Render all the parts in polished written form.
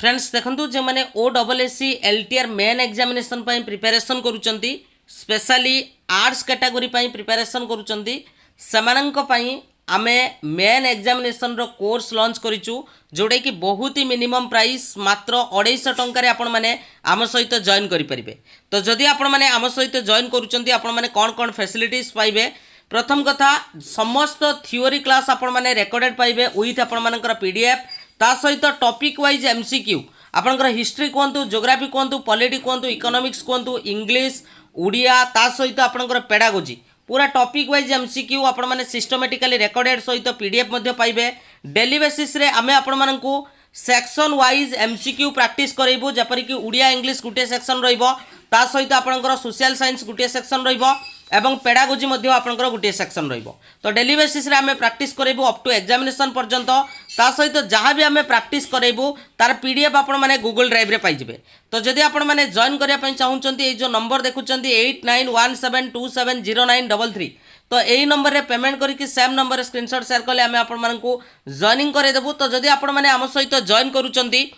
Friends देखंतु जे माने ओडब्ल्यूएससी LTR main examination पई प्रिपरेशन करूचंती स्पेशली आर्ट्स कैटेगरी पई प्रिपरेशन करूचंती समानंक पई आमे मेन एग्जामिनेशन रो कोर्स लॉन्च करिचु जोडे कि बहुत ही मिनिमम प्राइस मात्र 250 टंका रे आपण माने आम सहित जॉइन करि परिबे। तो जदि आपण माने आम सहित जॉइन करूचंती आपण माने कोन कोन फैसिलिटीज पाइबे। प्रथम कथा समस्त थ्योरी क्लास आपण माने रेकॉर्डेड पाइबे विथ आपण मानकर पीडीएफ ता सहित टॉपिक वाइज एमसीक्यू आपनकर हिस्ट्री कहतु ज्योग्राफी कहतु पॉलिटी कहतु इकोनॉमिक्स कहतु इंग्लिश ओडिया ता सहित आपनकर पेडागोजी पूरा टॉपिक वाइज एमसीक्यू आपण माने सिस्टमैटिकली रेकॉर्डेड सहित पीडीएफ मध्ये पाइबे। डेली बेसिस रे आमे आपण मानकू सेक्शन वाइज एमसीक्यू प्रैक्टिस करेबू जपर कि ओडिया इंग्लिश गुटे सेक्शन रहिबो ता सहित आपनकर सोशल साइंस गुटे सेक्शन रहिबो एवं पेडागोजी मध्य आपनकर गुटे सेक्शन रहिबो। तो डेली बेसिस रे आमे प्रैक्टिस करेबू अप टू एग्जामिनेशन पर्यंत ता सहित जहाँ भी आमे प्रैक्टिस करेबू तार पीडीएफ आपण माने गूगल ड्राइव रे पाइ जिवे। तो जदि आपण माने जॉइन करिया पई चाहुचंती ए जो नंबर देखुचंती 8917270933 तो यही नंबर रे पेमेंट करके सेम नंबर रे स्क्रीनशॉट शेयर कले आमे आपण मानकू जॉइनिंग करे देबू। तो जदि आपण माने आम सहित जॉइन करूचंती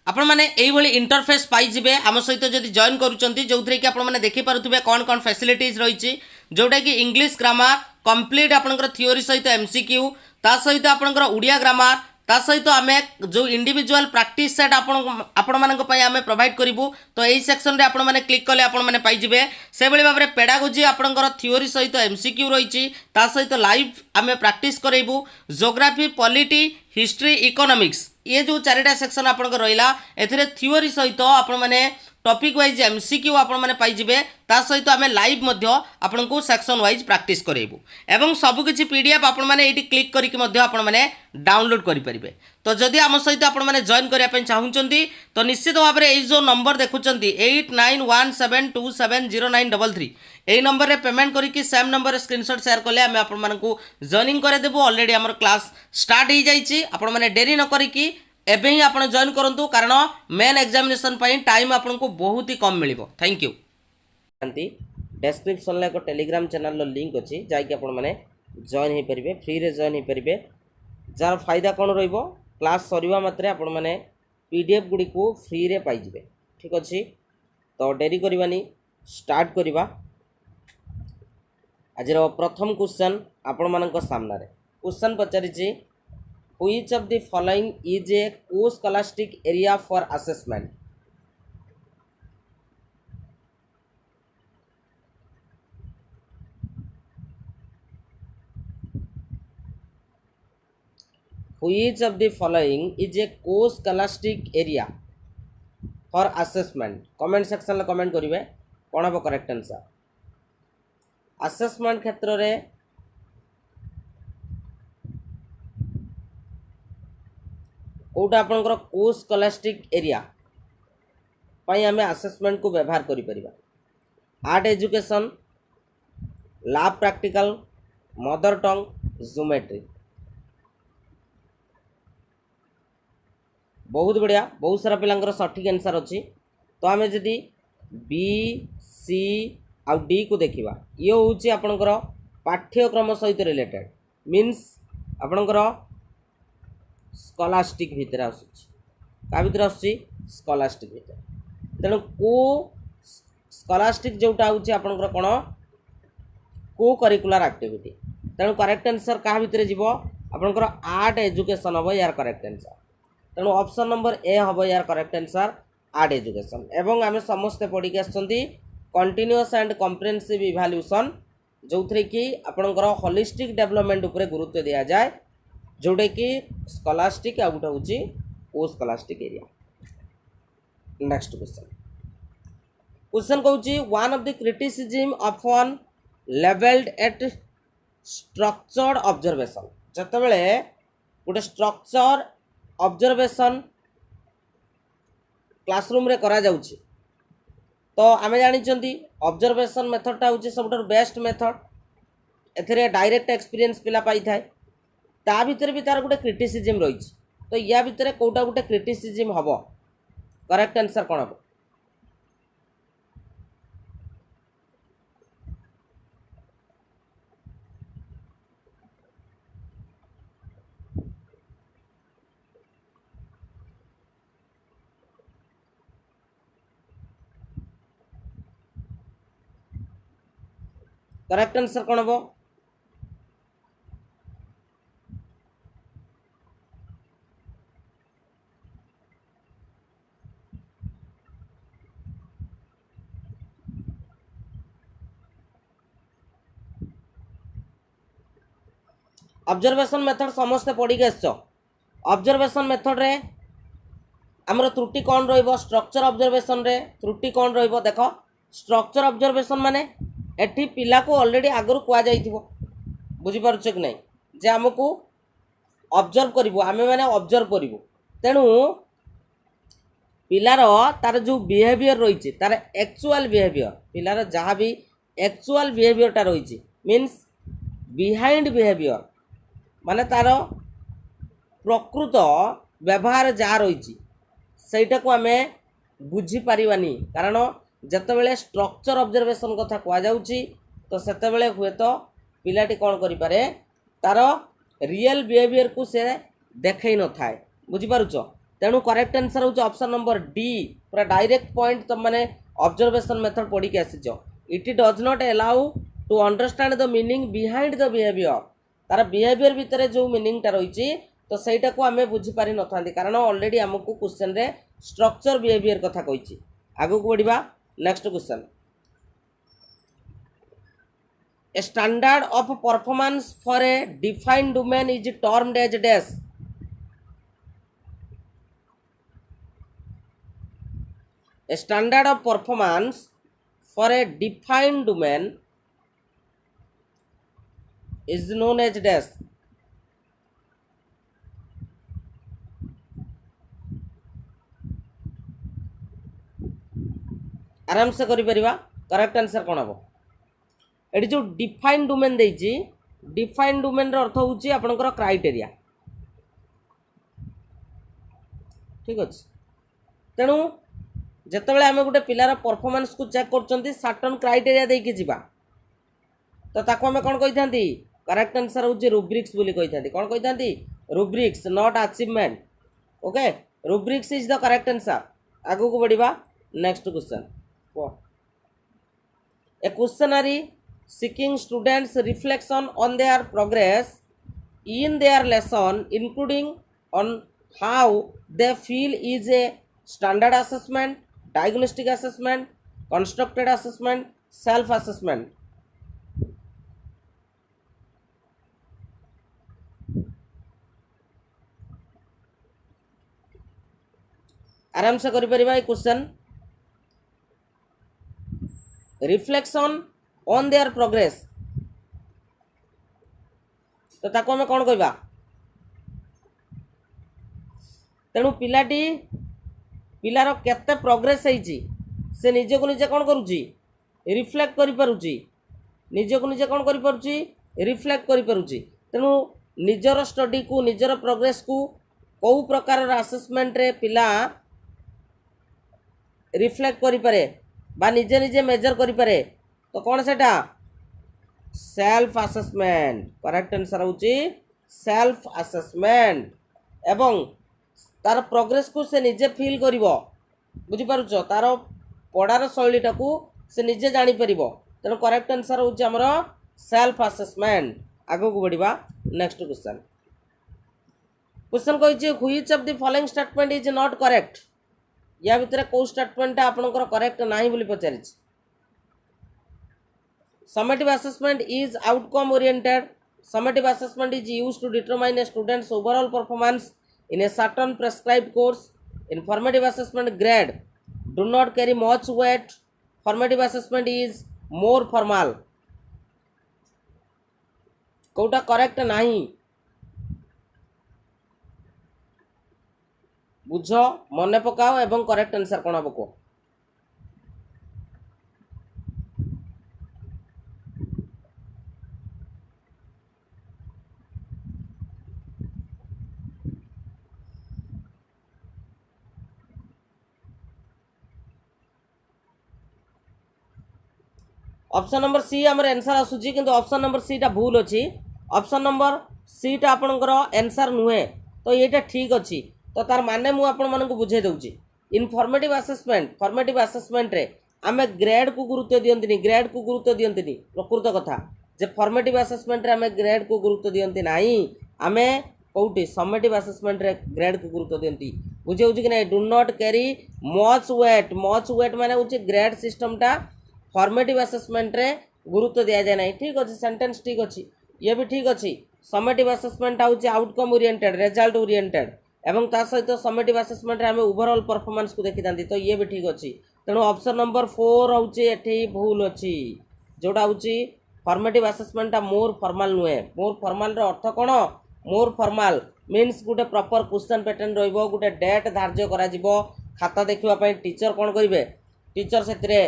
आपण माने एई भली इंटरफेस पाई जिवे आम सहित जदि जॉइन करूचंती जोथरे कि आपण माने देखि पारुथबे कोन कोन फैसिलिटीज रहिछि जोटा कि इंग्लिश ग्रामर कंप्लीट आपनकर थ्योरी सहित एमसीक्यू ता सहित आपनकर ओडिया ग्रामर ता सहित आमे जो इंडिविजुअल प्रैक्टिस सेट आपण मानक पई आमे प्रोवाइड करिवु। तो एई सेक्शन रे आपण माने क्लिक कले आपण माने पाई जिवे। से बेले भाबरे पेडागोजी आपनकर थ्योरी सहित एमसीक्यू रहिछि ता सहित लाइव आमे प्रैक्टिस करेबु। ज्योग्राफी पॉलिटी हिस्ट्री इकोनॉमिक्स ये जो चारिटा सेक्शन आपनकर रहिला एथिरे थ्योरी सहित आपण माने टॉपिक वाइज एमसीक्यू आपण माने पाई जिवे ता सहित आमे लाइव मध्य आपण को सेक्शन वाइज प्रैक्टिस करेबु एवं सब किछि पीडीएफ आपण माने एटी क्लिक करिकि मध्य आपण माने डाउनलोड करि परिबे। तो जदि आम सहित आपण माने जॉइन करिया पई चाहुचंती तो निश्चित भाव में जो नंबर देखुचंती 8917270933 एई नंबर रे पेमेंट करिकि सेम नंबर रे स्क्रीनशॉट शेयर कले आमे आपण मानकू जॉइनिंग करे देबो। ऑलरेडी हमर क्लास स्टार्ट हो जाइछि आपण माने देरी न करिकि एबे ही आपण जॉइन करंतु कारण मेन एग्जामिनेशन पई टाइम आपन को बहुत ही कम मिलिबो। Thank you. डिस्क्रिप्शन ले को टेलीग्राम चैनल लो लिंक अछि जाय कि आपण माने जॉइन हे परिबे फ्री रे जॉइन हे परिबे। जार फायदा कोन रहइबो क्लास सरीवा मात्रे आपण माने पीडीएफ गुडी को फ्री रे पाइ जिवे। ठीक अछि तो देरी करबानी स्टार्ट करबा। आजर प्रथम क्वेश्चन आपण मानक सामना रे क्वेश्चन पचारि छी Which of the following is a co-scholastic area for assessment? Which of the following is a co-scholastic area for assessment? Comment section ले comment करिवे कोन हो करेक्ट आंसर। असेसमेंट क्षेत्र रे कोटा आपनकर को स्कॉलास्टिक एरिया पई हमें असेसमेंट को व्यवहार करि परिबा। Art education lab practical mother tongue geometry. बहुत बढ़िया बहुत सारा पिलांकर सठिक आंसर अछि। तो हमें जदि बी सी आ डी को देखिबा ये होछि आपनकर पाठ्यक्रम सहित रिलेटेड मीन्स आपनकर स्कॉलास्टिक भितर आसुछि का भितर आसुछि स्कॉलास्टिक भितर। तेणु को स्कॉलास्टिक जोटा होछि आपनकर कोन को करिकुलर एक्टिविटी। तेणु करेक्ट आंसर का भितर जीवो आपनकर आर्ट एजुकेशन हबो यार करेक्ट आंसर। तेणु ऑप्शन नंबर ए हबो यार करेक्ट आंसर आर्ट एजुकेशन। एवं आमे समस्त पढ़ी के आछंती कंटीन्यूअस एंड कॉम्प्रिहेंसिव इवैल्यूएशन जोथरे कि आपनकर होलिस्टिक डेवलपमेंट ऊपर गुरुत्व दिया जाए जोटे कि स्कॉलास्टिक आ गोटे होची को स्कॉलास्टिक एरिया। नेक्स्ट क्वेश्चन कहूची one of the criticism often levelled at structured observation. जते बेले गोटे स्ट्रक्चर ऑब्जर्वेशन क्लासरूम रे करा जाउची तो आमे जानि चंती ऑब्जर्वेशन मेथड ता होची सबटर बेस्ट मेथड। एथरे डायरेक्ट एक्सपीरियंस पिला पाई थाए ता भीतर भी तार गोटे क्रिटिसिज्म रही। तो या भीतर कोटा गोटे क्रिटिसिज्म हम करेक्ट आंसर कौन हम। करेक्ट आंसर कौन हम? ऑब्जर्वेशन मेथड समस्ते पढ़ी आस। ऑब्जर्वेशन मेथड रे आमर त्रुटि कौन रहिबो? स्ट्रक्चर ऑब्जर्वेशन रे त्रुटि कौन रहिबो? देखो स्ट्रक्चर ऑब्जर्वेशन माने एठी पिला को ऑलरेडी आगरु कुआ जाइथिबो, बुझी पारुछ कि नहीं, जे हमकु ऑब्जर्व करिवो, आमे माने ऑब्जर्व करिवो। तेणु पिलार तार जो बिहेवियर रही तार एक्चुअल बिहेवियर, पिलार जहाँ भी एक्चुअल बिहेवियरटा रही मीन्स बिहाइंड बिहेवियर माने तार प्रकृत व्यवहार जहाँ रही सहीटा को आमे बुझी पारिबानी। कारण जतबेले स्ट्रक्चर ऑब्जर्वेशन कथा कह जाउची तो सेतबेले हुए तो पिलाटी कौन करि पारे तार रियल बिहेवियर को से देखै न थाए, बुझी पारुछ। तेणु करेक्ट आंसर होउछ ऑप्शन नंबर डी, पूरा डायरेक्ट पॉइंट तुम माने ऑब्जर्वेशन मेथड पढ़ी के आसीछ। It does not allow to understand the meaning behind the behaviour, तार बिहेवियर भितर जो मीनिंगटा रही तो सहीटा को आमे बुझी पारि न थांती, कारण ऑलरेडी हमको क्वेश्चन रे स्ट्रक्चर बिहेवियर कथा कहिछि। आगु को बढ़िबा next question. A standard of performance for a defined domain is termed as dash. A standard of performance for a defined domain is known as dash. आराम से करि परिबा। करेक्ट आंसर कौन हम? ये जो डिफाइंड डोमेन देइछि, डिफाइंड डोमेन रो अर्थ होउछि आपनकर क्राइटेरिया, ठीक अछि। तेणु जेतेबेले आमे गोटे पिलार परफॉर्मेंस को चेक करचंती सर्टेन क्राइटेरिया देके जिबा तो ताको आमे कोन कहिथांती? करेक्ट आंसर होउछि रुब्रिक्स बोली कहिथांती। कोन कहिथांती? Rubrics, not achievement. Okay, rubrics is the correct answer. आगु को बढ़िबा next question. A questionnaire seeking students reflection on their progress in their lesson including on how they feel is a standard assessment, diagnostic assessment, constructed assessment, self assessment. आराम से करि परिबा। Question reflection on their progress तो ताको हमें कौन कहबा? तेणु पिलाटी पिलार केते प्रोग्रेस होइछि से निजे को निजे कौन करूची? रिफ्लेक्ट करि पारुची, निजे को निजे कौन करि पारुची? रिफ्लेक्ट करि पारुची। तेणु निजर स्टडी को निजर प्रोग्रेस को कौ प्रकार असेसमेंट रे पिला रिफ्लेक्ट करि पारे बा निजे निजे मेजर करि पारे तो कौन सेटा? Self assessment. करेक्ट आंसर होउची सेल्फ असेसमेंट। एवं तार प्रोग्रेस को से निजे फील करिवो, बुझी पारुछ, तार पढ़ार शैलीटा को से निजे जानि परिवो। तेणु करेक्ट आंसर होउची हमरो सेल्फ असेसमेंट। आगो को बढ़िबा नेक्स्ट क्वेश्चन। क्वेश्चन कहिछि which of the following statement is not correct? या भितर को स्टेटमेंट आपनकर करेक्ट नाही बोली पचारिछि। Summative assessment is outcome oriented. Summative assessment is used to determine a student's overall performance in a certain prescribed course. Informative assessment grade do not carry much weight. Formative assessment is more formal. कोटा correct नहीं बुझ मन पकाओ एवं correct answer कौन हम को? Option number सी आमर आंसर आसूची किंतु ऑप्शन नंबर सी टा भूल अच्छी। ऑप्शन नंबर सी टा आपनकर आंसर नुहे तो ये ठीक अच्छी। तो तार माने मु आपण मानक बुझे दउची। इनफॉर्मेटिव असेसमेंट फॉर्मेटिव असेसमेंट रे आम ग्रेड को गुरुत्व दियंतिनी ग्रेड को गुरुत्व दियंतिनी प्रकृत कथा जे फॉर्मेटिव असेसमेंट रे आम ग्रेड को गुरुत्व दियंती नाही आम कौटी समेटिव असेसमेंट रे ग्रेड को गुरुत्व दियंती बुझे होची कि नहीं do not carry much weight माने होची ग्रेड सिस्टम टा फॉर्मेटिव असेसमेंट रे गुरुत्व दिया जाए नहीं ठीक अच्छे सेंटेंस ठीक अच्छी ये भी ठीक अच्छी समेटिव असेसमेंट होची आउटकम ओरिएंटेड रिजल्ट ओरिएंटेड एवं ता सहित समेटिव असेसमेंट रे आम ओवरऑल परफॉर्मेंस को देखि दांती तो ये भी ठीक अच्छी तेणु ऑप्शन नंबर 4 होची एठी भूल अच्छी जोटा होची फॉर्मेटिव असेसमेंट टा मोर फॉर्मल नुहे मोर फॉर्मल रो अर्थ कोन मोर फॉर्मल मीन्स गुटे प्रॉपर क्वेश्चन पैटर्न रहिबो गुटे डेट धार्य करा जिवो खाता देखिबा पई टीचर कोन करिवे टीचर सेतिरे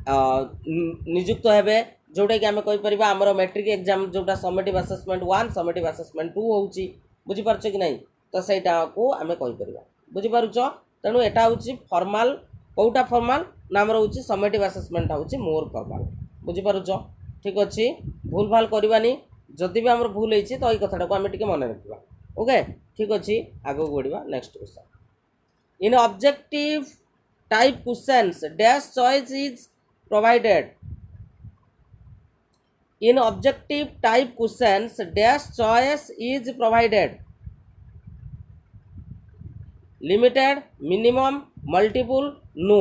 नियुक्त हेबे जोटा कि आम कहीपर आमर मैट्रिक एग्जाम जोटा समेटिव असेसमेंट 1 समेटिव असेसमेंट 2 होची बुझी पारछ कि नहीं तो सेटा को आम कहीपर बुझी पारुछ तेणु एटा होची फॉर्मल कौटा फॉर्मल नाम होची समेटिव असेसमेंट होची मोर फॉर्मल बुझी पारुछ ठीक अच्छे भूल भाल करवानी जदि भी आमर भूल होती तो ये कथाटा को आम टे मन रखा ओके ठीक अच्छे आगे बढ़ा next question in objective type questions dash choice is provided in objective type questions dash choice is provided limited minimum multiple know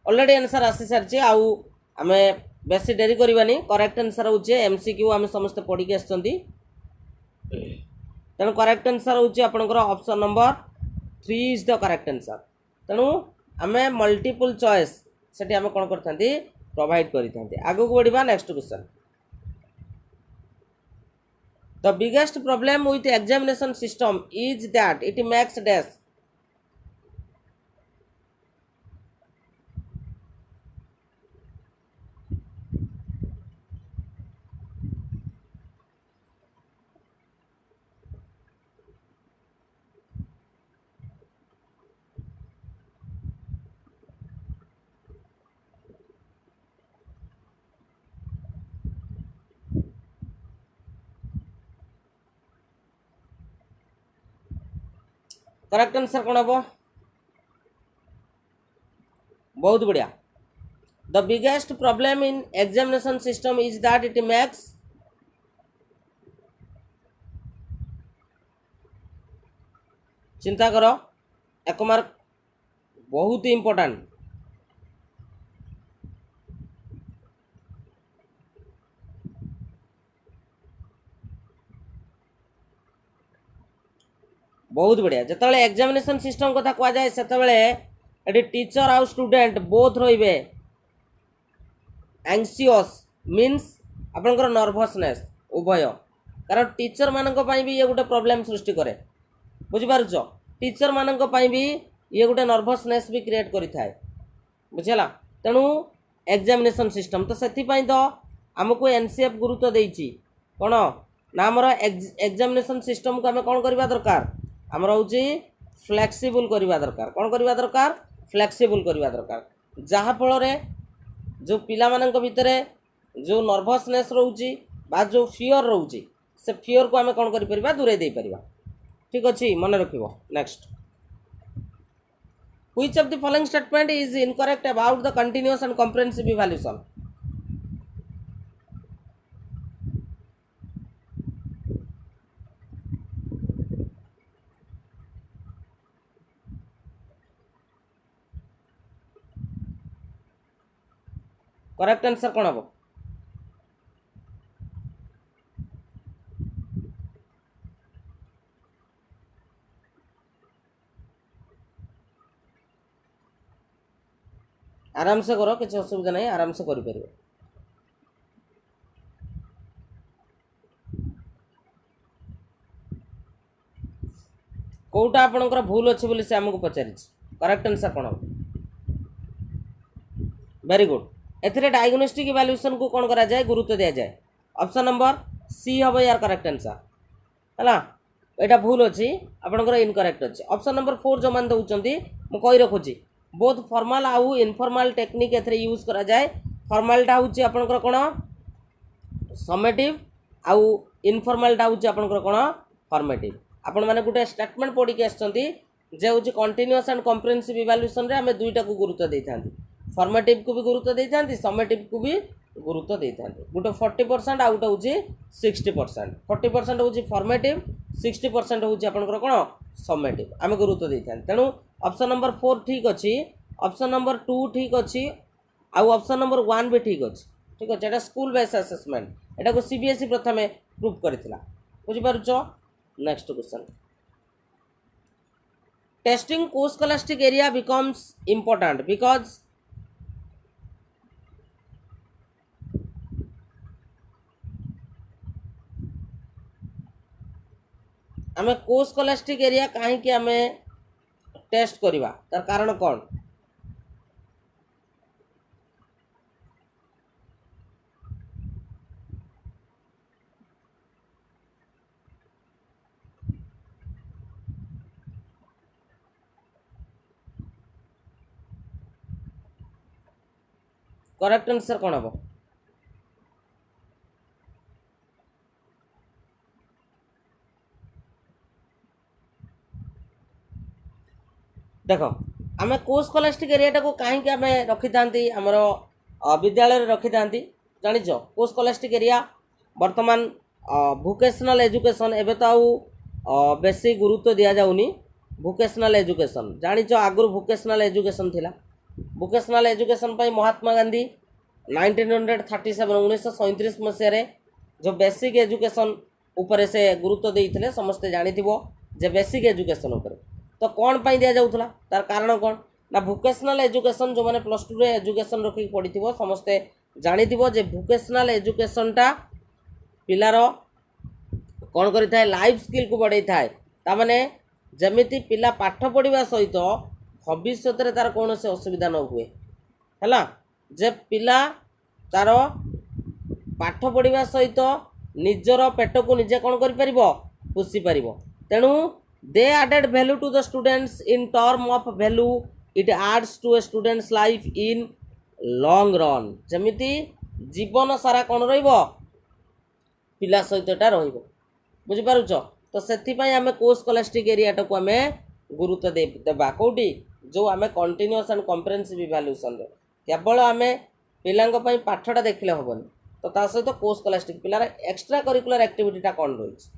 already answer आसी सारी आउ आम बेस डेरी करवानी करेक्ट आंसर होचे एमसीक्यू आम समस्त पढ़ी के आसछंती तेणु करेक्ट आंसर होचे आपनकर option number 3 is the correct answer तेणु आम मल्टीपल चॉइस सेठी आम कोन करथांती प्रोवाइड करिथांती आगो को बढ़िबा next question the biggest problem with examination system is that it makes dash correct answer कौन हम बहुत बढ़िया the biggest problem in examination system is that it makes चिंता करो एक मार्क बहुत ही इंपोर्टेंट बहुत बढ़िया जिते एग्जामिनेशन सिस्टम कथा कह जाए से टीचर आउ स्टूडेंट बोथ रे एंग्सियस मीन्स आपनकर नर्भसनेस उभय कारण टीचर मानक भी ये गोटे प्रॉब्लम सृष्टि करे बुझिपारुछ टीचर मानक भी ये गोटे नर्भसनेस भी क्रिएट करिथाय बुझला तेणु एग्जामिनेशन सिस्टम तो से तो आमको एनसीएफ गुरुत्व देइछि कोन ना आमर एग्जामिनेशन सिस्टम को आम कौन करवा दरकार आमर हूँ फ्लेक्सिबल करवा दरकार कौन करवा दरकार फ्लेक्सिबल करवा दरकार जहाँ फल जो पिला मानक भितर जो नर्भसनेस रोचे बा जो फियर रोचे से फियर को आम कौन कर दूरे दे पारिबा ठीक अच्छे मन रखिबो next which of the following statement is incorrect about the continuous and comprehensive evaluation correct answer कौन हम आराम से करो किसी असुविधा नहीं आराम से करि परिबो कोटा आपनकर भूल अच्छे बोली से आमको पचारि करेक्ट आंसर कौन हम वेरी गुड एथिरे डायग्नोस्टिक इवैल्यूएशन को कौन करा जाए गुरुत्व दिया जाए ऑप्शन नंबर सी हम यार करेक्ट आंसर है यहाँ भूल अच्छी आपंकर इनकरेक्ट अच्छे ऑप्शन नंबर 4 जो मान दौरान मुझे रखुची बोथ फॉर्मल आउ इनफॉर्मल टेक्निक एथिरे यूज करा जाए फॉर्मालटा होची आपनकर कोन समेटिव आउ इनफॉर्मालटा होची आपनकर कोन फॉर्मेटिव। आपण माने गुटे स्टेटमेंट पढी के आछंती जे होची कंटीन्यूअस एंड कॉम्प्रिहेंसिव इवैल्यूएशन रे हमें दुईटा को गुरुत्व देइथांती, फॉर्मेटिव को भी गुरुत्व देइथांती, समेटिव को भी गुरुत्व देइथांती। गुटे 40% आउ गुटे होची 60%। 40% होची फॉर्मेटिव, 60% होची आपनकर कोन समेटिव हमें गुरुत्व देइथांती। तेनु ऑप्शन नंबर 4 ठीक अछि, ऑप्शन नंबर 2 ठीक अछि, आउ ऑप्शन नंबर 1 भी ठीक अछि। ठीक अछि, एटा स्कूल बेस्ड असेसमेंट एटा को सीबीएसई प्रथमे प्रूफ करथिला, बुझि पारुछो। नेक्स्ट क्वेश्चन, टेस्टिंग को scholastic area becomes important because आमे को स्कॉलास्टिक एरिया काहे कि आमे टेस्ट करिवा तार कारण कोन? करेक्ट आंसर कोन हबो? देखो आमे को स्कॉलास्टिक एरिया को काहे कि आमे रखि थांती हमर विद्यालय रे रखि थांती जानिछो। को स्कॉलास्टिक एरिया वर्तमान वोकेशनल एजुकेशन एबे तो आउ बेसी गुरुत्व दिया जाउनी। वोकेशनल एजुकेशन जानिछो आगुर वोकेशनल एजुकेशन थिला। वोकेशनल एजुकेशन पई महात्मा गांधी 1937 1937 मसिया रे जो बेसिक एजुकेशन ऊपर से गुरुत्व देइथिले समस्त जानिथिबो जे बेसिक एजुकेशन ऊपर तो कौन पाई दिया जाउथला तार कारण कौन ना वोकेशनल एजुकेशन जो माने प्लस 2 रे एजुकेशन रखी पढ़िथिबो समस्ते जानिथिबो जे वोकेशनल एजुकेशन टा पिलार कौन करि थाए लाइफ स्किल को बढ़ाई थाए। ता माने जेमिति पिला पाठ पढ़िबा सहित भविष्यत रे तार कौन से असुविधा न हुए हैला जे पिला तार पाठ पढ़िबा सहित निजर पेट को निजे कौन करि परिबो पोषि परिबो। तेणु they added value to the students in term of value it adds to a student's life in long run। जेमिति जीवन सारा कौन रहिबो पिला सहितटा रहिबो, बुझि पारुछो। तो सेथि पई हमें को स्कॉलास्टिक एरिया को हमें गुरुत्व देबा कोठी जो हमें कंटीन्यूअस एंड कॉम्प्रिहेंसिव इवैल्यूएशन रे केवल हमें पिलांग पई पाठटा देखिले होबनी तो ता सहित को स्कॉलास्टिक पिलार एक्स्ट्रा करिकुलर एक्टिविटीटा कौन रहिछ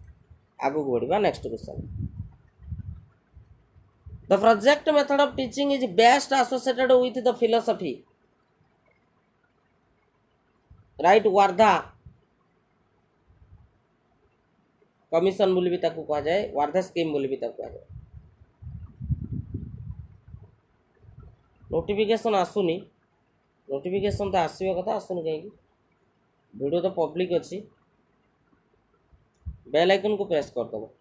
आगु बढ़िबा। Next question, the project method of teaching is best associated with the philosophy, right? Wardha commission बोली भी ताकू कहा जाए, वार्धा स्कीम बोली भी ताकू कहा जाए। नोटिफिकेशन आसुनी, नोटिफिकेशन तो आसीबा कथा आसुनी कहीं वीडियो तो पब्लिक अच्छी, बेल आइकन को प्रेस कर दबो।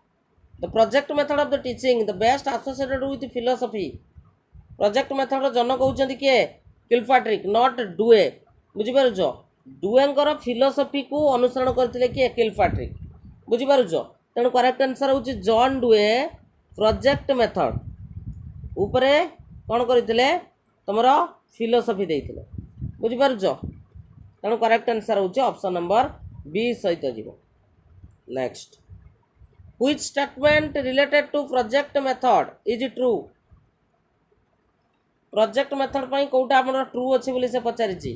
The project method of the teaching the best associated with philosophy, project method जन कहउचंदी के किलपाट्रिक नॉट डुए, बुझि पारुछो। डुएंकर फिलोसफी को अनुसरण करथिले के किलपाट्रिक, बुझि पारुछो। तेणु करेक्ट आंसर होची जॉन डुए प्रोजेक्ट मेथड ऊपरे कोन करथिले तमरो फिलोसफी देइथिले, बुझि पारुछो। तेणु करेक्ट आंसर होची ऑप्शन नंबर बी सहित जीवो। Next, which statement related to project method is true? Project method पई कोटा हमर ट्रू अछि बोली से पचारि छी।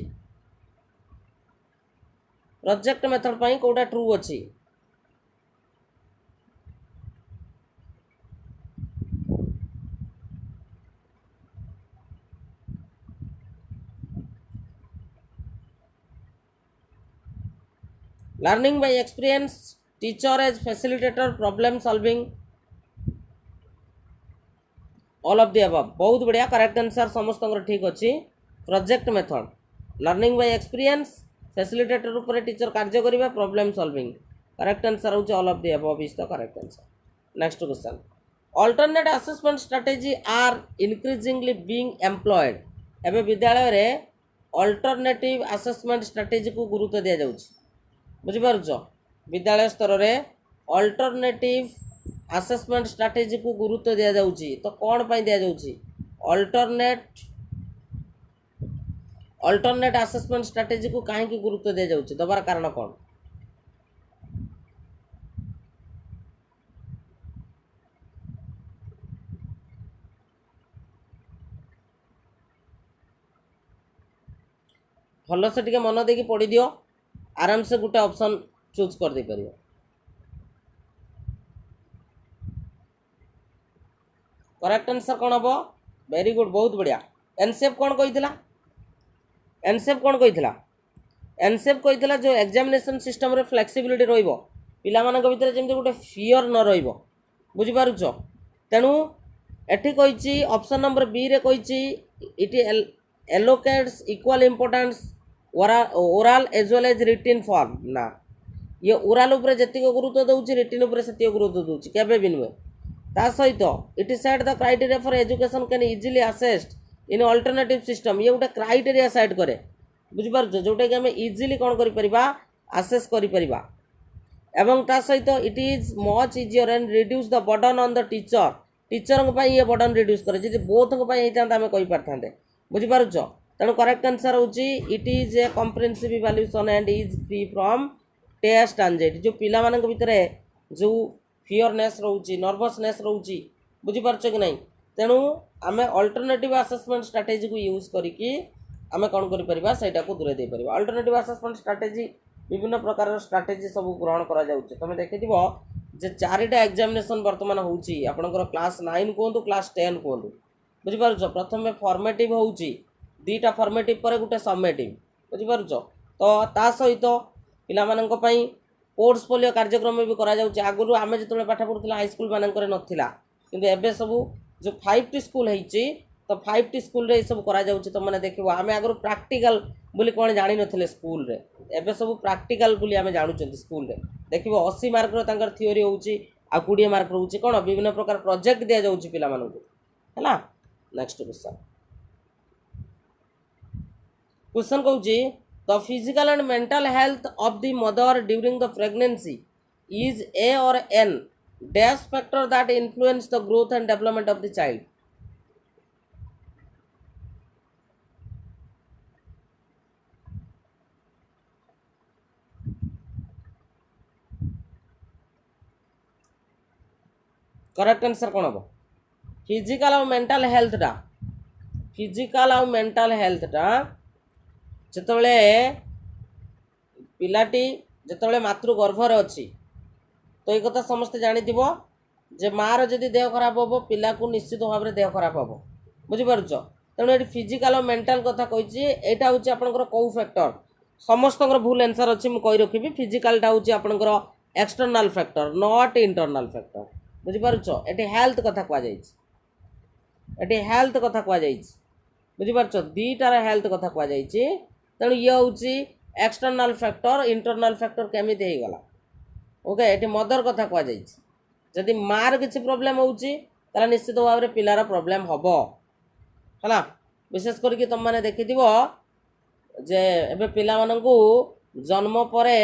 प्रोजेक्ट मेथड पई कोटा ट्रू अछि? Learning by experience, teacher as facilitator, problem solving, all of the above. बहुत बढ़िया, करेक्ट आंसर समस्त ठीक अच्छी। Project method learning by experience, facilitator ऊपर टीचर कार्य करिबा, प्रॉब्लम सॉल्विंग, करेक्ट आंसर होची all of the above is the correct answer. Next question, alternate assessment strategy are increasingly being employed. एबे विद्यालय रे अल्टरनेटिव असेसमेंट स्ट्रेटजी को गुरुत्व दिया जाउची, बुझि पारुछो। विद्यालय स्तर रे अल्टरनेटिव असेसमेंट स्ट्रेटजी को गुरुत्व दिया जाउची तो कौन पाई दिया जाउची? अल्टरनेट अल्टरनेट असेसमेंट स्ट्रेटेजी को कहीं गुरुत्व दि जाऊँ दबार कारण कौन? भल से टिके मन देकी पढ़ी दियो, आराम से गोटे ऑप्शन चूज कर दे परियो। करेक्ट आंसर कौन हम? वेरी गुड, बहुत बढ़िया। एनसेफ कौन कही? एनसेफ कौन कही? एनसेफ कही जो एग्जामिनेशन सिस्टम रे फ्लेक्सिबिलिटी रहिबो, पिला मानक भितर जेमति गोटे फियर न रहिबो, बुझी पारुछ? तेणु एठी कहिछि ऑप्शन नंबर बी रे कहिछि it allocates equal importance oral as well as written form ना, ये ओरल उपरे जतिक गुरुत्व दउछि रिटन उपरे सेतिक गुरुत्व दउछि केबे भी नुहे। ता सहित it is set the criteria for education can easily assessed in alternative system, ये गोटे क्राइटेरिया सेट करे, बुझी पारुछ? जोटा कि हमें इजिली कौन करि परिबा, असेस करि परिबा। एवं ता सहित it is much easier and reduce the burden on the teacher, teacher को ये बर्डन रिड्यूस करे, जदि बोथ को होता आम कहि पारथांते, बुझी पारुछ? तेणु करेक्ट आंसर होची it is a comprehensive evaluation and is free from test anxiety. जो पिला मानक भितर जो फियरनेस रोची, नर्वसनेस रोची, बुझी पारुछ कि नहीं? तेणु आम अल्टरनेटिव असेसमेंट स्ट्रेटेजी को यूज करिकी आम कौन करिपरिबा, सेटा को दूरे दे परिबा। अल्टरनेटिव असेसमेंट स्ट्रेटेजी विभिन्न प्रकार स्ट्रेटेजी सब ग्रहण करा जाउछ। तमे देखिथिबो जे चारिटा एग्जामिनेशन वर्तमान होउची, आपनकर क्लास 9 कोंतु क्लास 10 कोंतु, बुझी पारुछ? प्रथम फॉर्मेटिव होउची, दीटा फॉर्मेटिव पर गुटे समेटिव, बुझी पारुछ? तो ता सहित पिला मानक पई पोर्टफोलियो कार्यक्रम भी करा जाउछ। आगुरु आमे जतले पाठ पढुतला हाई स्कूल मानकर नथिला, किंतु एबे सब जो 5टी स्कूल हेची, तो 5टी स्कूल रे सब करा जाउछ। तो माने देखिबो आमे आगुरु प्रैक्टिकल बोली कोन जानि नथिले स्कूल रे, एबे सब प्रैक्टिकल बोली आमे जानुचंती स्कूल रे। देखिबो 80 मार्क रो तांकर थ्योरी होउची आ 20 मार्क होउची कोन विभिन्न प्रकार प्रोजेक्ट दिया जाउची पिला मानकु, हैला। नेक्स्ट क्वेश्चन कहूँ the physical and mental health of the mother during the pregnancy is a और an dash factor that influence the growth and development of the child. Correct answer कौन हम? फिजिकल और मेंटल हेल्थटा, physical और mental हेल्थटा जितेबाला पिलाटी जितेबाला मातृ गर्भर अच्छी, तो ये कथा समस्ते जानी जे मार जदि देह खराब हम पिला को निश्चित भाव में देह खराब हम, बुझीपारुछ? तेणु ये फिजिकल और मेंटल कथा कही, यहाँ हूँ आपंकर कौ फैक्टर समस्त भूल आंसर अच्छी मुझे रखी। फिजिकलटा हूँ आपंकर external factor not internal factor, बुझीपारुछ? ये हेल्थ कथा कहुई, ये हेल्थ कथा कहुई, बुझीपारुछ? दीटार हेल्थ कथा कहुई। तेणु ये हूँ एक्सटर्नाल फैक्टर इंटरनाल फैक्टर केमिति हो गला, ओके? ये मदर कथा कहुई। जदि मार किसी प्रोब्लेम होउची ताला निश्चित भाव में पिलार प्रोब्लेम हबो, हला। विशेष करके तुम मैंने देखिथिबो जे एबे पिला मानकू जन्म परे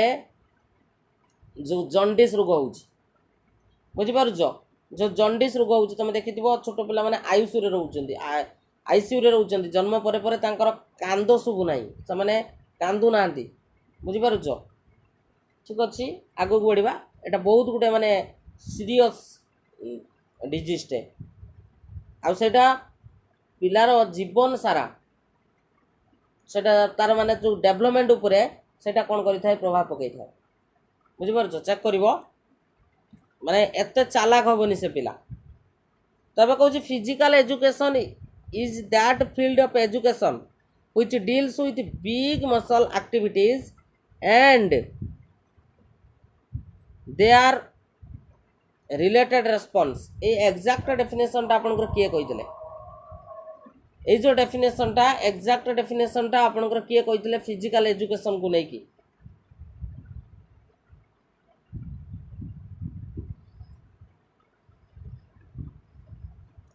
जो जॉन्डिस रोग होउची, बुझीपारुछ? जो जॉन्डिस रोग होउची तुम देखिथिबो छोट पिला माने आईसीयू रे रहउचंदी, आईसीयू रे रहउचंदी, जन्म परे परे तांकर कांदो सुबु नाही, से माने कांदु नांती, बुझीपारुछ? ठीक अच्छी, आगो बढ़िया। एटा बहुत गुटे माने सीरियस डिजीजटे, आउटा पिलार जीवन सारा सेटा तार माने जो डेवलपमेंट उपरे सेटा कौन करि प्रभाव पकई था, बुझीपारुछ? चेक करिवो माने एते चालाक होबनी से पिला। तबे कहूँ physical education is that field of education which deals with big muscle activities and their related response। ये एग्जैक्ट डेफिनेशन टा आपनकर किए कहितले? ये जो डेफिनेशन टा एग्जैक्ट डेफिनेशन टा आपनकर किए कहितले फिजिकल एजुकेशन को नहीं की?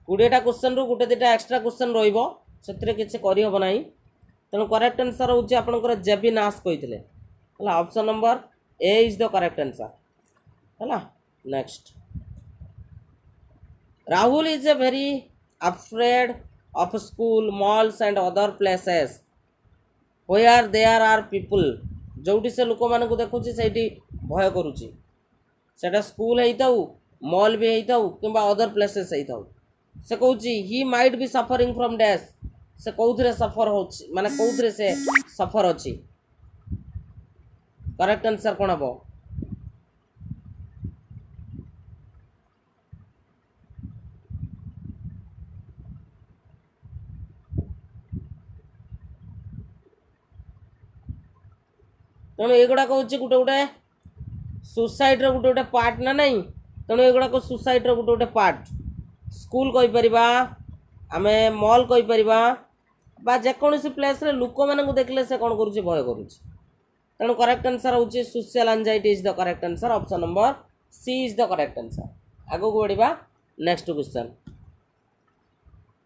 कोड़ेटा क्वेश्चन रु गोटे दुटा एक्स्ट्रा क्वेश्चन रहिबो, सेतरे किछि करि हबो नाही। तेणु करेक्ट आंसर हूँ आपंकर जेबी नास कही, option number A is the correct answer, है। Next Rahul is a very afraid of school malls and other places where there are people जोटी से लोक मानक देखुची सेठी भय करुची सेटा स्कूल हेइताउ मॉल भी हेइताउ किंबा अदर प्लेसेस हेइताउ से कहूची he might be suffering from dash से कौथरे सफर होची माने कौथरे से सफर अछि करेक्ट आंसर कोन हबो तेणु एगुड़ा कौच गोटे गोटे सोसाइटी गोटे गोटे पार्ट ना नहीं तेणु एगुड़ा सोसाइटी गोटे गोटे पार्ट स्कूल कहीपर आम मॉल कहीपर जेकोसी प्लेस लोक मानक देखले से कौन करुच्ची भय करुच्ची तेणु करेक्ट आंसर होची social anxiety is the correct answer option number C is the correct answer आगो को बढ़िबा next question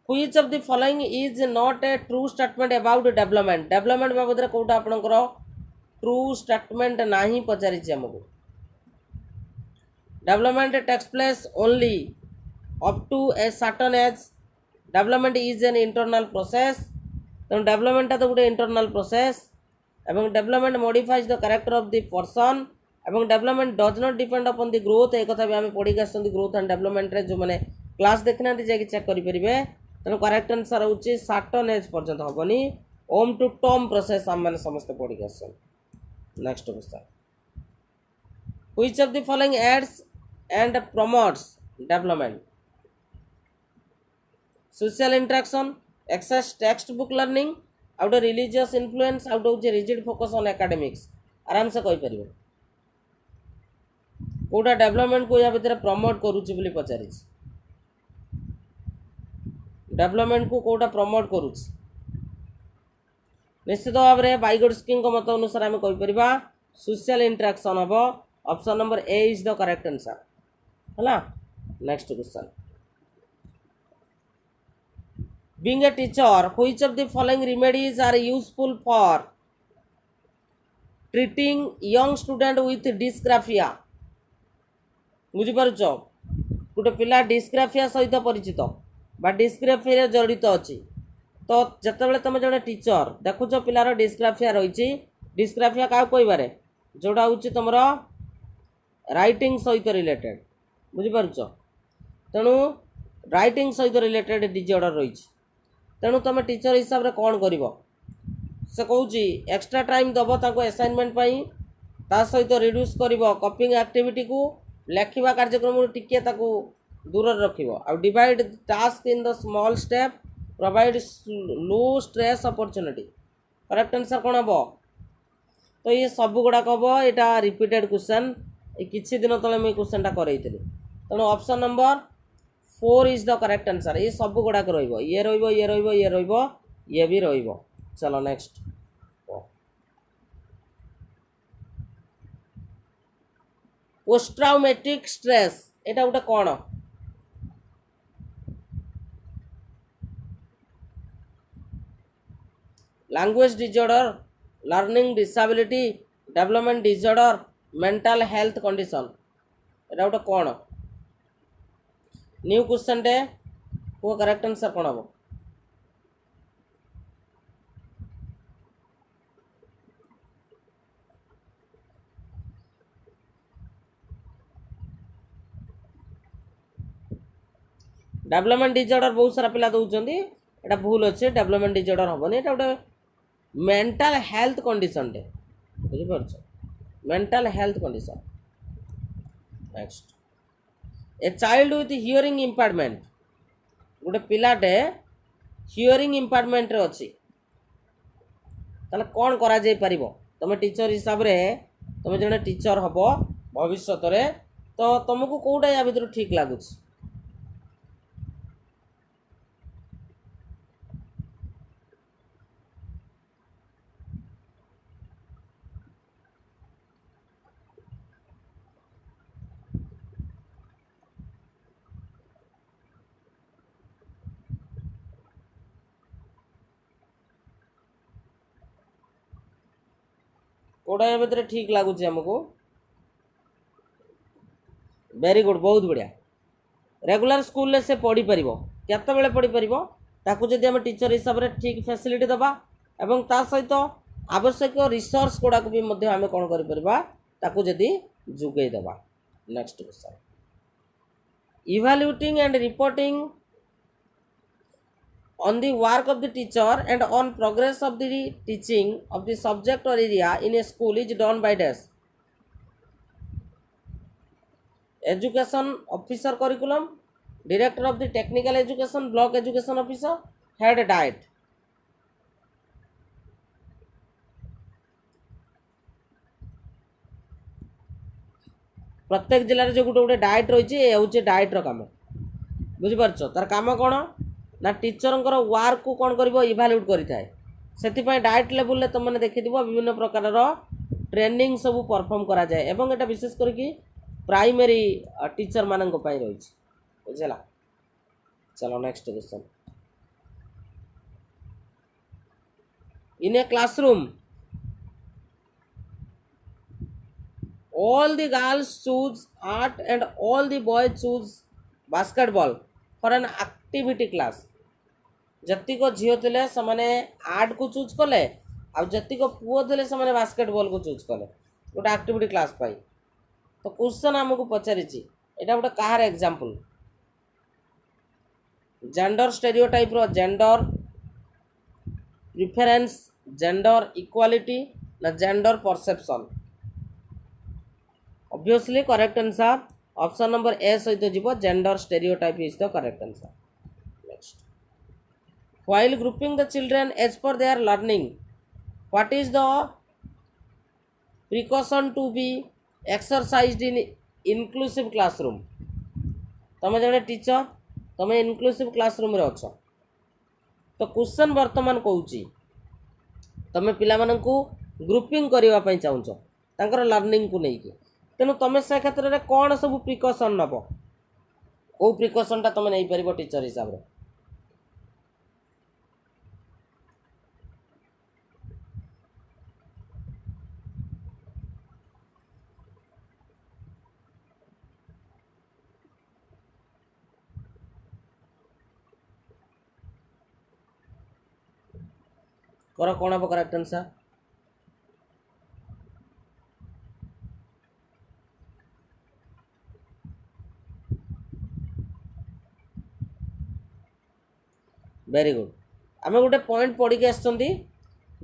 which of the following is not a true statement about development बाबद रे कोटा आपनकर ट्रू स्टेटमेंट नहीं पचारिछि हमको development takes place only up to a certain age development is an internal process तेणु डेवलपमेंट तो गोटे इंटरनल प्रोसेस एवं development modifies the character of the person एवं development does not depend upon the growth एक कथा भी आम पढ़ी आसुँच ग्रोथ एंड डेवलपमेंट रे जो मैंने क्लास देखना जाकि चेक करेंगे तेणु करेक्ट आंसर होची सर्टेन एज पर्यंत हेनी ओम टू टर्म प्रोसेस आम मैंने समस्त पढ़ी आस next question which of the following aids and promotes development social interaction excess textbook learning out religious influence out हो रिजिड फोकस ऑन एकेडमिक्स आराम से कहि परिबो कोटा डेवलपमेंट को या भितर प्रमोट करूची बोली पचारि डेवलपमेंट को कोटा प्रमोट करूची निश्चित भाव में बाइगोड्स्की मत अनुसार आम कहीपर सोशल इंटरेक्शन हम option number A is the correct answer है next question being a teacher which of the following remedies are useful for treating young student with dysgraphia बुझीपार गोटे पिला डिस्ग्राफिया सहित परिचित बा डिस्ग्राफिया जड़ित अच्छी तो जितेबाला तुम जो टीचर देखुच पिलार डिस्ग्राफिया रही डिस्ग्राफिया क्या कह जोड़ा हूँ तुम राइटिंग सहित रिलेटेड बुझीपार तेणु राइटिंग सहित रिलेटेड डिजॉर्डर रही तेणु तुम टीचर हिसाब से कौन कर से कौच एक्स्ट्रा टाइम दब असाइनमेंट ता सहित रिड्यूस कर कॉपिंग एक्टिविटी को लेखिबा कार्यक्रम टिके दूर रख divide task in the small step provide low stress opportunity correct answer कौन हम तो ये सब गुड़ाक हम यहाँ रिपीटेड क्वेश्चन किसी दिन तले मुझे क्वेश्चन करें तेणु option number 4 is the correct answer ये सब गुड़ाक ये ये भी चलो नेक्स्ट पोस्ट ट्राउमेटिक स्ट्रेस एटा गोटे कौन language disorder learning disability development disorder mental health condition एटा गोटे कौन न्यू क्वेश्चन डे को करेक्ट आंसर कौन हम डेवलपमेंट डिजॉर्डर बहुत सारा पिला दौरान एटा भूल अच्छे डेवलपमेंट डिजॉर्डर हेनी एटा गोटे मेंटल हेल्थ कंडीशन टे बुझीपार mental health condition next a child with hearing impairment गोटे पिलाटे हियरिंग इम्पेयरमेंट रे अच्छी ताले कौन करा जाई परिबो तुम टीचर हिसाब रे तुम जने टीचर हबो भविष्य रे तो तुमको कोटा या भीतर ठीक लागुच कोटा या भीतर ठीक लगुच आमको वेरी गुड बहुत बढ़िया रेगुलर स्कूल से पढ़ी पार केत पढ़ी पार ताकू जदि आम टीचर हिसाब से ठीक फैसिलिटी दबा एवं ता सहित आवश्यक रिसोर्स गुड़ा भी आम कौन कर जोगे देवा। Next question, evaluating and reporting on the work of the teacher and on progress of the teaching of the subject or area in a school is done by dash education officer curriculum, director of the technical education, block education officer, head diet। प्रत्येक जिले में जो गोटे गोटे diet रही है diet काम बुझीपार तार कम कौन ना टीचर वर्क को कौन कर इभाल्यूट करें से डाएट लेवल तुमने देखी विभिन्न प्रकार ट्रेनिंग सब परफॉर्म करा जाए एवं एटा विशेष करके प्राइमरी टीचर मान रही बुझेगा। चलो next question, in a classroom all the girls choose art and all the boys choose basketball for an activity class। जति को झील थे से आर्ट को चूज कले आ जति को पुओ थे से बास्केटबॉल को चूज कले गोटे एक्टिविटी क्लास पाई। तो क्वेश्चन आमको पचारि एटा गोटे कहार एग्जांपल जेंडर स्टेरियोटाइप रो जेंडर प्रिफरेंस जेंडर इक्वालिटी ना gender perception. Obviously correct answer option number A सहित जीवो gender stereotype is the correct answer। Next, while grouping the children as per their learning, what is the precaution to be exercised in inclusive classroom। तुम जड़े teacher तुम inclusive classroom रे अच्छ तो question वर्तमान कहूँ तुम पिला ग्रुपिंग करने चाहूँ लर्निंग को लेकिन तेणु तुम से क्षेत्र में कौन सब प्रिकसन नब कौ प्रिकसनटा तुम नहीं पार टीचर हिसाब से कर कौन हम करेक्ट आंसर वेरी गुड। आम गोटे पॉइंट पढ़ी के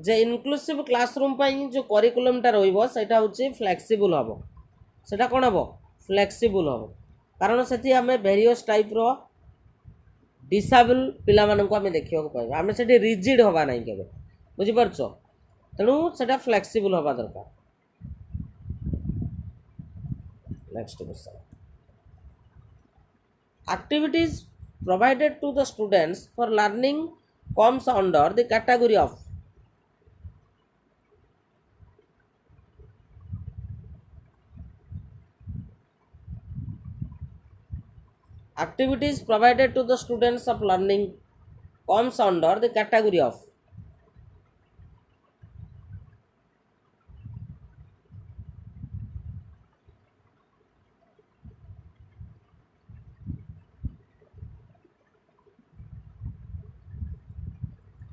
जे इनक्लूसिव क्लासरूम जो करिकुलमटा रहा हूँ फ्लेक्सिबल हम से कौन हम फ्लेक्सिबल हम कारण से आम वेरियस टाइप रो डिसेबल पिला आम देखा पाइबा आम से रिजिड हवा ना के बुझीपार तेणु से फ्लेक्सिबल हवा दरकार। Next question, activities provided to the students for learning comes under the category of activities provided to the students of learning comes under the category of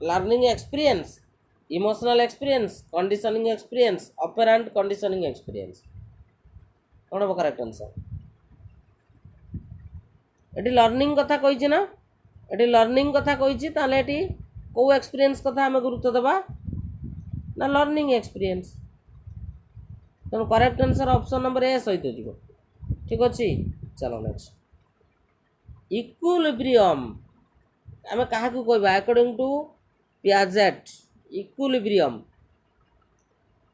learning experience, emotional experience, conditioning experience, operant conditioning experience। कौन हम correct answer ये learning कथा कही ना ये learning कथा कही ये कौ एक्सपीरियंस कथा आम गुरुत्व देवा ना लर्निंग एक्सपीरियंस तेणु करेक्ट आंसर ऑप्शन नंबर ए सहित जीव ठीक अच्छे। चलो नेक्स्ट, इक्विलिब्रियम आम क्या कहवा according to Piaget equilibrium।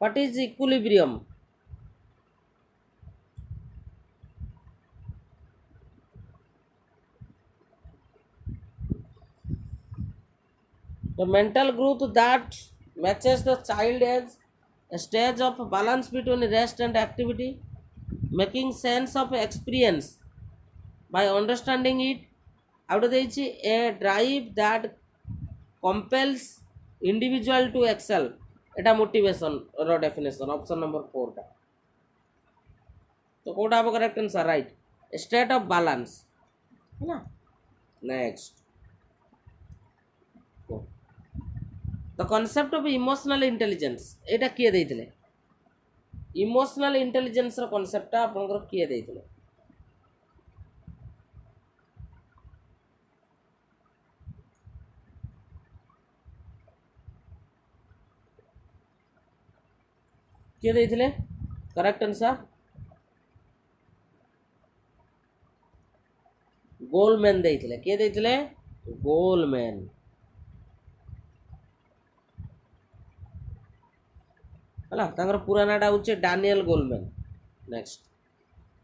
What is equilibrium? The mental growth that matches the child as a stage of balance between rest and activity, making sense of experience by understanding it, out of a drive that compels individual to excel। Etah motivation row definition option number 4 टा तो कोटा हम correct answer right state of balance है ना। Next, the concept of emotional intelligence एटा किए देइथिले emotional intelligence रो concept आपनकर किए देइथिले किए देइथिले correct answer Goleman देइथिले किए देइथिले गोलमैन हला तांगर पूरा नाटा होचे Daniel Goleman next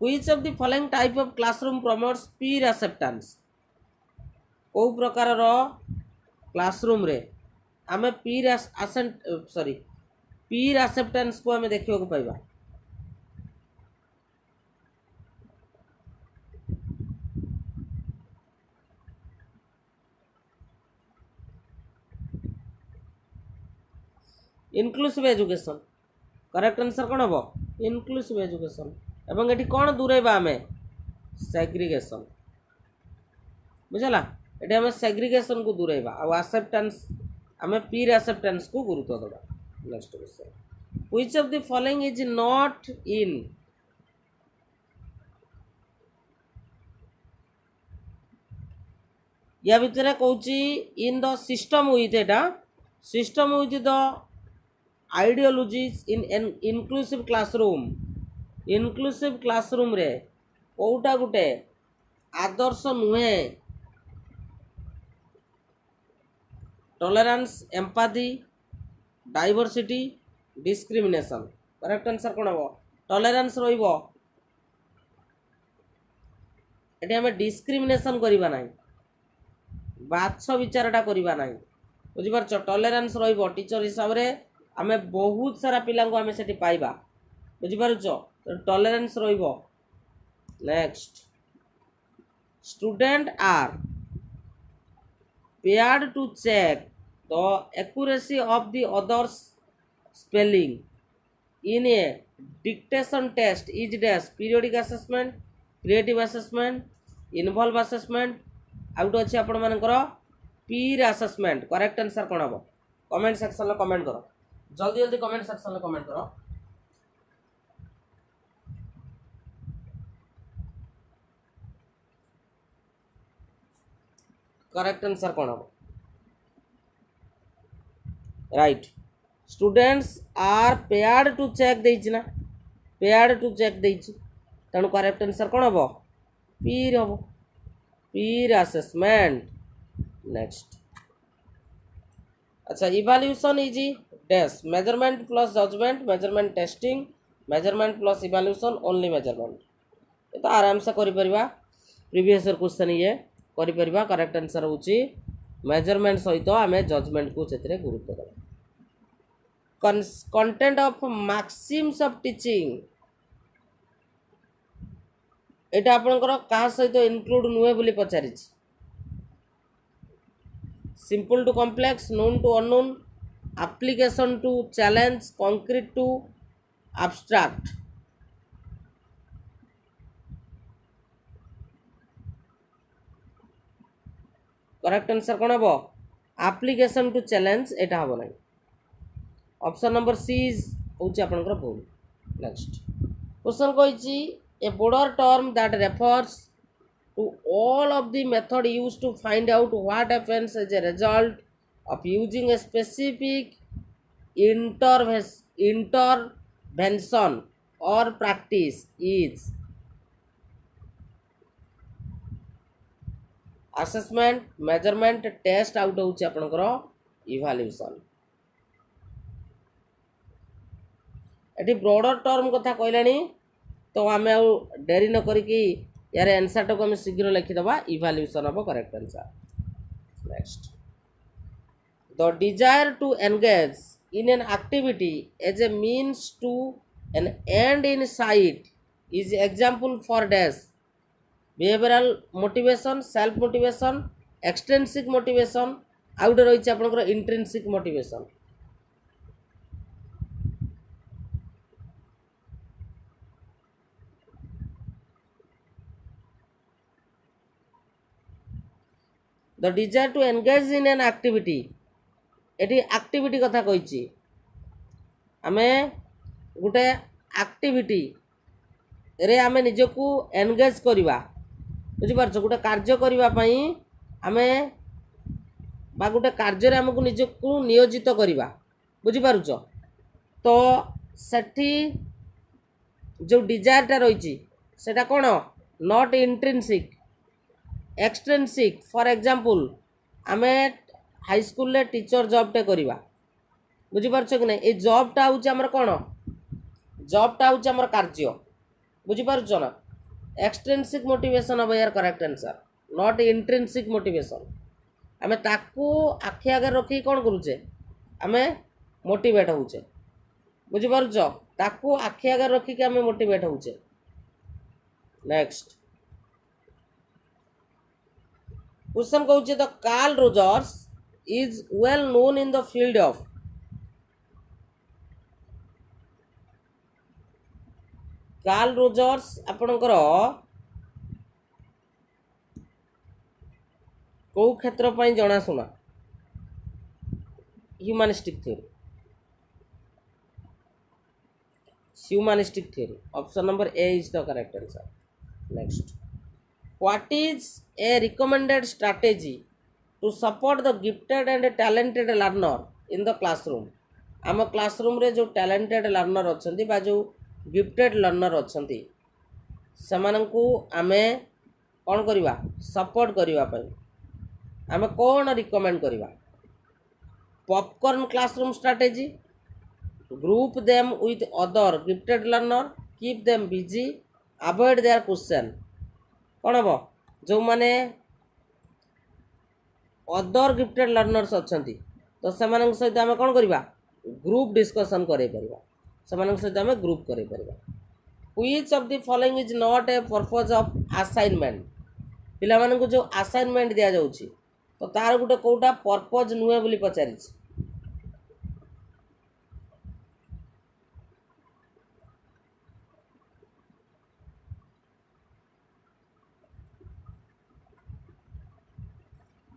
which of the following type of classroom promotes Pir acceptance को प्रकार रो क्लासरूम रे आमे पीर असेंट सॉरी पीर एक्सेप्टेंस को आमे देखियो को पाइबा इनक्लूसिव एजुकेशन करेक्ट आंसर कौन हम इनक्लूसिव एजुकेशन एवं एटी कौन दूरेबा आमे सेग्रीगेशन बुझला एटी आमे सेग्रीगेशन को दूरेबा आ एक्सेप्टेंस आमे पीर एक्सेप्टेंस को गुरुत्व देबा next question which of the following is not in या भितर कहूची in the system with Etah system with the ideologies in an inclusive classroom रे कोटा गुटे आदर्श नुहे tolerance empathy diversity discrimination correct answer कौन हम टॉलरेंस रहिबो एटी हमें डिस्क्रिमिनेशन करिबा नाही बाछ विचारटा करिबा नाही बुझि पारछ टॉलरेंस रहिबो टीचर हिसाब रे आमे बहुत सारा पिला को आमे सेठी पाइबा बुझि पारुछ टॉलरेंस रहिबो next student are paired to check the accuracy of the other's spelling in a dictation test is dash periodic assessment creative assessment involve assessment out अच्छे आपण मानकर पीर असेसमेंट करेक्ट आंसर कौन हम कमेंट सेक्शन में comment करो जल्दी जल्दी comment section में कमेंट करो करेक्ट आंसर कौन हम right students are paired to check देइछि ना पेयर्ड टू चेक देइछि तेणु करेक्ट आंसर कौन हम पीर हम पीर असेसमेंट नेक्स्ट अच्छा evaluation is dash measurement plus judgement measurement testing measurement plus evaluation only measurement ये तो आराम से करि परिबा प्रीवियस ईयर क्वेश्चन ये करि परिबा करेक्ट आंसर होची मेजरमेंट सहित आमे जजमेंट को सेतरे गुरुत्व देबा content of maxims of teaching एटा आपनकर कहा सहित इनक्लूड नुहे बोली पचारि simple to complex known to unknown application to challenge concrete to abstract correct answer कौन हम एप्लीकेशन टू चैलेंज एटा हम ना ऑप्शन नंबर सी इज होची आपनकर भूल नेक्स्ट क्वेश्चन कहिची a broader term that refers to all of the method used to find out what happens as a result of using a specific intervention or practice is assessment measurement test out होची आपनकर evaluation eighty broader term कथा कहलानी तो आम dairy न करिकी यार answer को शीघ्र लिखिदबा evaluation of correct answer next the desire to engage in an activity as a means to an end insight is example for dash behavioural motivation self motivation extrinsic motivation आउट रही आपनकर intrinsic motivation the desire to engage in an activity एटी activity कथा कही आमे गोटे activity रे आमे निजको एंगेज करवा बुझिपारछ गोटे कार्य करने आमे बा गोटे कार्य आमको निजको नियोजित करवा बुझिपारुछ तो सेठी जो डिजायरटा रही सेटा कौन not intrinsic extrinsic for example आमे हाई स्कूल रे टीचर जॉब टे करवा बुझिपारछ कि नहीं ए जॉबटा हूँ आमर कौन जॉबटा हूँ आमर कार्य बुझिपारुछ ना एक्सट्रिंसिक मोटिवेशन अब यार correct answer not intrinsic motivation आमे ताकू आखि आगे रखी कौन करूचे आमे मोटिवेट होउचे बुझिपारुछ ताकू आखि आगे रखी के आमे मोटिवेट होउचे नेक्स्ट क्वेश्चन कहूचे the Carl Rogers is well known in the field of Carl Rogers आपणकर कौ क्षेत्र पर जनाशुना humanistic theory humanistic theory option number A is the correct answer next what is a recommended strategy to support the gifted and talented learner in the classroom आम classroom रे जो talented learner अच्छी बा जो गिफ्टेड लर्नर अच्छी सेमानंकु आमे कौन करवा सपोर्ट करने आमे कौन रिकमेंड करवा popcorn classroom strategy group them with other gifted learner keep them busy avoid their question कौन हम जो माने अदर गिफ्टेड लर्नर्स अच्छा तो से सहित आम कौन करवा ग्रुप डिस्कसन कर सहित आम ग्रुप कर which of the following is not A purpose of assignment पिला मानकु जो असाइनमेंट दिया जाउची तो तार गोटे कौटा पर्पज नुहे बोली पचारि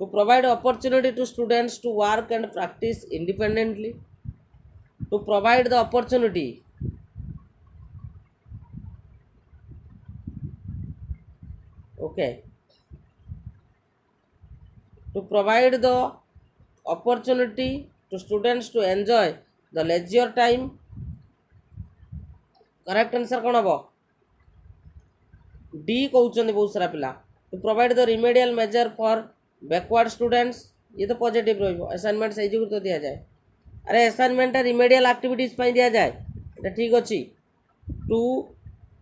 to provide opportunity to students to work and practice independently to provide the opportunity okay to provide the opportunity to students to enjoy the leisure time correct answer कौन हम डी कहते बहुत सारा पिला to provide the remedial measure for backward students ये तो positive रही assignment सही तो दिया जाए अरे असाइनमेंट रिमेडियल एक्टिविटीज दिया जाए ये ठीक अच्छी to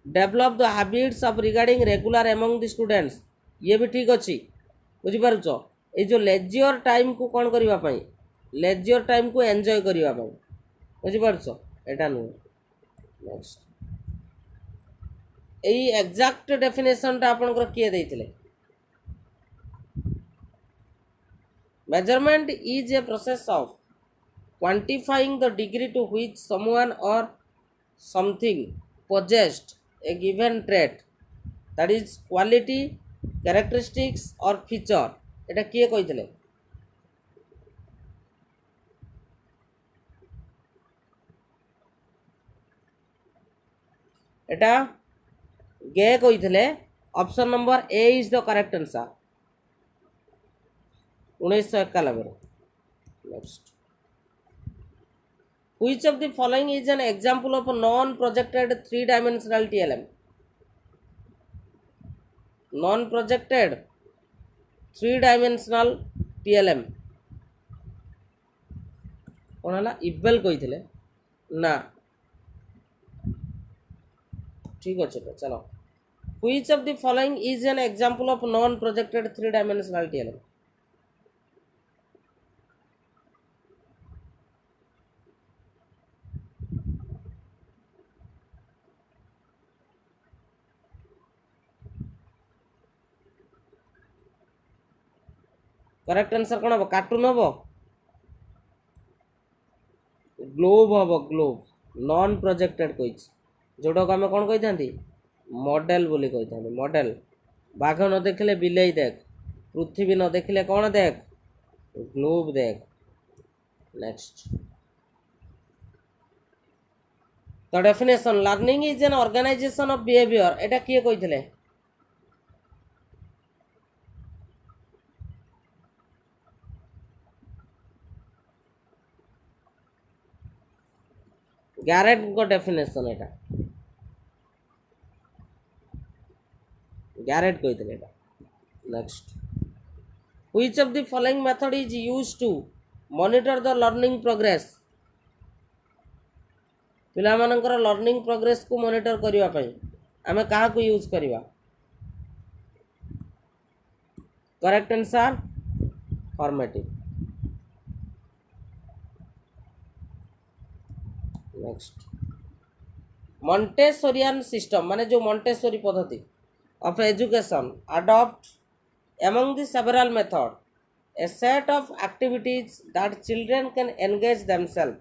develop the habits of regarding regular among the students ये भी ठीक अच्छी बुझिपारुछ ये जो लेजियर टाइम को कौन करने लेजियर टाइम को एंजॉय करने बुझिपारुछ एटा नुह नेक्स्ट यही एक्जाक्ट डेफिनेशनटा आपनकर किए देइथिले measurement is a process of quantifying the degree to which someone or something possessed a given trait that is quality characteristics or feature eta kiye कहथिले eta गे कहथिले option number A is the correct answer 1991 next which of the following is an example of non projected 3 dimensional TLM non projected 3 dimensional TLM कौन है इवेल कही ना ठीक अच्छे चलो which of the following is an example of non projected 3 dimensional TLM correct answer कौन हम कार्टून हम ग्लोब हम ग्लोब नॉन प्रोजेक्टेड कही जोटा को आम कौन कही था मॉडल बोली कही था मॉडल बाघ न देखले बिलेई देख पृथ्वी न देखले कौन देख ग्लोब देख नेक्स्ट तो definition learning is an organization of behaviour एटा किए कहिथिले गैरेट को डेफिनेशन एटा गैरेट कहिथिले एटा next which of the following method is used to monitor the learning progress पिला मानकर लर्निंग प्रोग्रेस को मॉनिटर करबा पई आमे कहा को यूज करबा correct answer formative next Montessorian system माने जो मॉन्टेसोरी पद्धति of education adopt among the several methods a set of activities that children can engage themselves.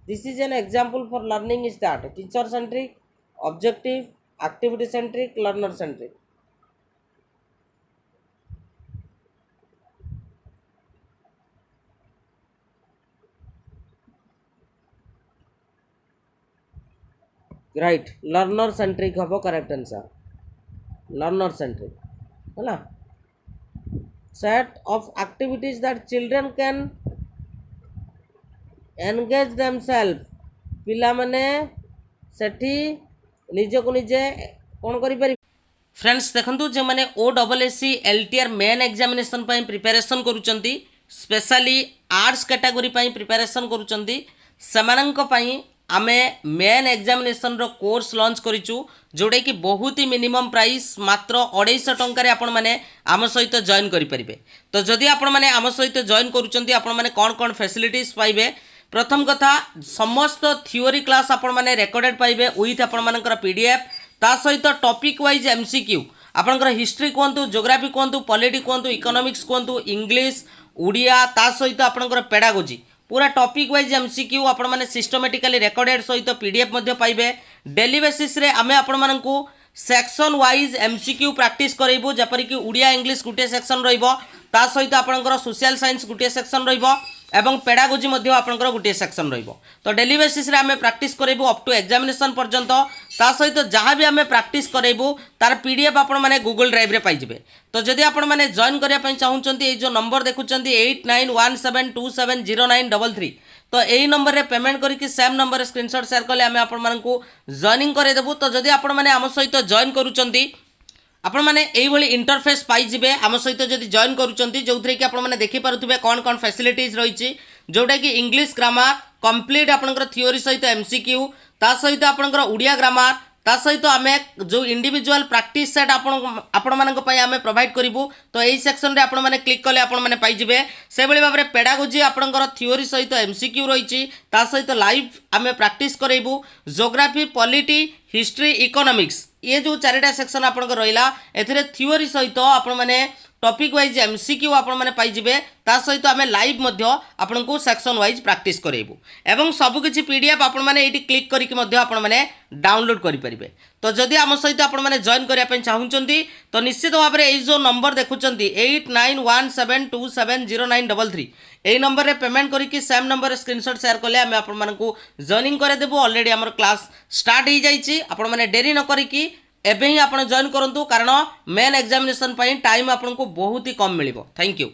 This is an example for learning is that teacher centric, objective, activity centric, learner centric. Right, learner centric habo correct answer. Learner centric hala set of activities that children can engage themselves पिला माने सेठी निजे को निजे कोन करि पारि friends देखंतु जे माने ओडब्ल्यूएससी LTR main examination पई प्रिपरेशन करूचंती स्पेशली आर्ट्स कैटेगरी पई प्रिपरेशन करूचंती समानंक पई आमे मेन एग्जामिनेशन रो कोर्स लॉन्च करिचु जोडे कि बहुत ही मिनिमम प्राइस मात्र 250 टंका रे आपण माने आम सहित जॉइन करि परिबे तो जदि आपण माने आम सहित जॉइन करूचंती आपण माने कोन कोन फैसिलिटीज पाइबे प्रथम कथा समस्त थ्योरी क्लास आपण माने रेकॉर्डेड पाइबे विथ आपण मानकर पीडीएफ ता सहित टॉपिक वाइज एमसीक्यू आपनकर हिस्ट्री कोंतु ज्योग्राफी कोंतु पॉलिटी कोंतु इकोनॉमिक्स कोंतु इंग्लिश ओडिया ता सहित आपनकर पेडागोजी पूरा टॉपिक वाइज एमसीक्यू आपण माने सिस्टमैटिकली रेकॉर्डेड सहित पीडीएफ मध्ये पाइबे डेली बेसिस रे आमे आपण मानकू सेक्शन वाइज एमसीक्यू प्रैक्टिस करइबो जेपरि कि ओडिया इंग्लिश गुटे सेक्शन रहिबो ता सहित आपनकर सोशल साइंस गुटे सेक्शन रहिबो एवं पेडागोजी मध्ये आपनकर गुटे सेक्शन रहिबो तो डेली बेसिस रे आमे प्रैक्टिस करइबो अप टू एग्जामिनेशन पर्यंत ता सहित जहाँ भी आमे प्रैक्टिस करइबो तार पीडीएफ आपण माने गूगल ड्राइव रे पाइ जिवे तो जदि आपण माने जॉइन करिया पई चाहुचंती ए जो नंबर देखुचंती 8917270933 तो यही नंबर रे पेमेंट करके सेम नंबर स्क्रीनशॉट शेयर कले आमे आपण मानकू जॉइनिंग करे देबु तो जदि आपण माने आम सहित जॉइन करूचंती आपण माने एई भली इंटरफेस पाई जिवे आम सहित जदि जॉइन करूचंती जोथरे कि आपण माने देखि पारुथिबे कोन कोन फैसिलिटीज रहिछि जोटा कि इंग्लिश ग्रामर कंप्लीट आपनकर थ्योरी सहित एमसीक्यू ता सहित आपनकर ओडिया ग्रामर ता सहित आमे जो इंडिविजुअल प्रैक्टिस सेट आपण मानक पई आमे प्रोवाइड करिवु तो एई सेक्शन रे आपण माने क्लिक कले आपण माने पाई जिवे से बेले बाबरे पेडागोजी आपनकर थ्योरी सहित एमसीक्यू रहिछि ता सहित लाइव आमे प्रैक्टिस करइबु ज्योग्राफी पॉलिटी हिस्ट्री इकोनॉमिक्स ये जो चारिटा सेक्शन आपनकर रहिला एथिरे थ्योरी सहित आपण माने टॉपिक वाइज एमसीक्यू आपण माने पाई जिवे ता सहित आमे लाइव मध्य आपण को सेक्शन वाइज प्रैक्टिस करइबु एवं सब किछि पीडीएफ आपण माने एटी क्लिक करिक मध्य आपण माने डाउनलोड करि परिबे तो जदि आम सहित आपण माने जॉइन करिया पई चाहुचंती तो निश्चित भाबरे एई जो नंबर देखुचंती 8917270933 एई नंबर रे पेमेंट करिक सेम नंबर रे स्क्रीनशॉट शेयर कले आमे आपण मानकू जॉइनिंग करे देबो ऑलरेडी हमर क्लास स्टार्ट ही जाईची आपण माने देरी न करिकी एबे ही आपण जॉइन करंतु कारण मेन एग्जामिनेशन पई टाइम आपन को बहुत ही कम मिलिबो थैंक यू।